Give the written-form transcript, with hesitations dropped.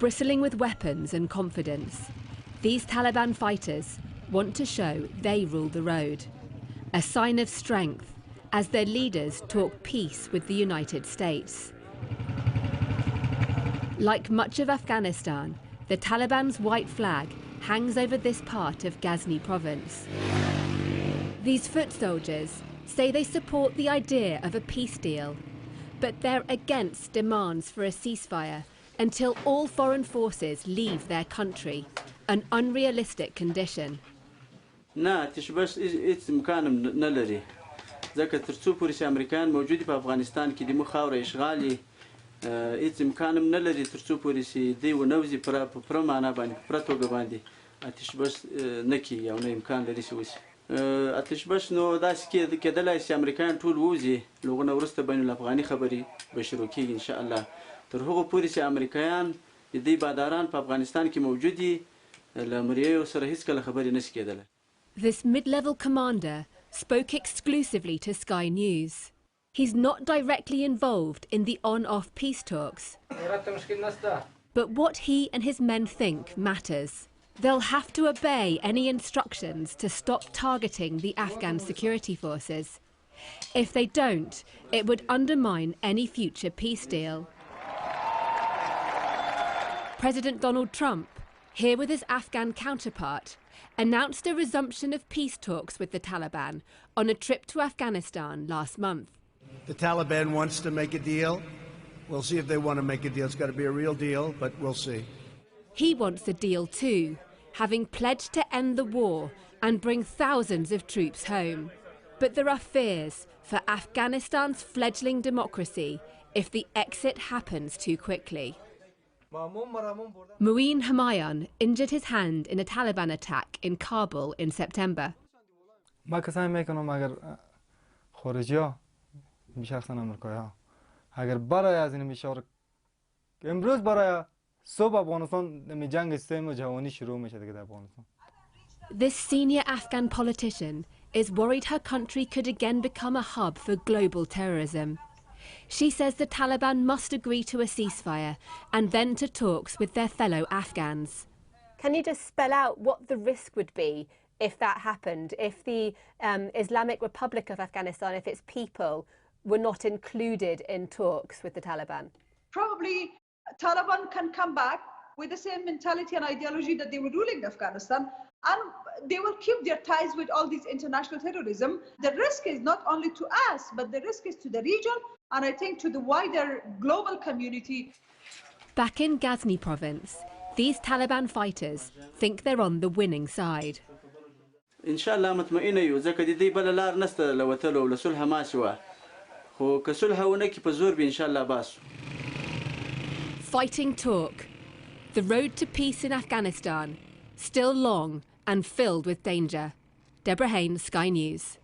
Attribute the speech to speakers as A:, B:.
A: Bristling with weapons and confidence, these Taliban fighters want to show they rule the road, a sign of strength as their leaders talk peace with the United States. Like much of Afghanistan, the Taliban's white flag hangs over this part of غزنی province. These foot soldiers say they support the idea of a peace deal, but they're against demands for a ceasefire until all foreign forces leave their country, an unrealistic condition.
B: نه تشبش هیڅ امکان نه لري ځکه ترڅو پورې چې امریکایان موجود دي په افغانستان کې د مو خاوره اشغال هیڅ امکان نه لري ترڅو پورې چې دوی ونوځي پر معنا باندې پر توګه باندې تشبش نه کیږي او نه امکان لري چې وشي تشبش نو داسې کېدلای چې امریکایان ټول ووځي لغونه وروسته بین الافغاني خبرې به شروع کیږي ان شاء الله تر هغه پورې چې امریکایان د دې باداران په افغانستان کې موجود دي له مریو سره هیڅ کله خبرې نشي کېدلی.
A: This mid-level commander spoke exclusively to Sky News. He's not directly involved in the on-off peace talks. But what he and his men think matters. They'll have to obey any instructions to stop targeting the Afghan security forces. If they don't, it would undermine any future peace deal. President Donald Trump, here with his Afghan counterpart, announced a resumption of peace talks with the Taliban on a trip to Afghanistan last month.
C: The Taliban wants to make a deal. We'll see if they want to make a deal. It's got to be a real deal, but we'll see.
A: He wants a deal too, having pledged to end the war and bring thousands of troops home. But there are fears for Afghanistan's fledgling democracy if the exit happens too quickly. Muin Humayun injured his hand in a Taliban attack in Kabul in September. This senior Afghan politician is worried her country could again become a hub for global terrorism. She says the Taliban must agree to a ceasefire and then to talks with their fellow Afghans.
D: Can you just spell out what the risk would be if that happened, if the Islamic Republic of Afghanistan, if its people were not included in talks with the Taliban?
E: Probably Taliban can come back with the same mentality and ideology that they were ruling Afghanistan, and they will keep their ties with all these international terrorism. The risk is not only to us, but the risk is to the region, and I think to the wider global community.
A: Back in غزنی province, these Taliban fighters think they're on the winning side.
B: Inshallah مطمئنه یو ځکه د دې بل لار نشته لوتلو او لصلح ما سوا خو که صلح ونه کې په زور به انشاءالله باسو.
A: Fighting talk. The road to peace in Afghanistan, still long and filled with danger. Deborah Haynes, Sky News.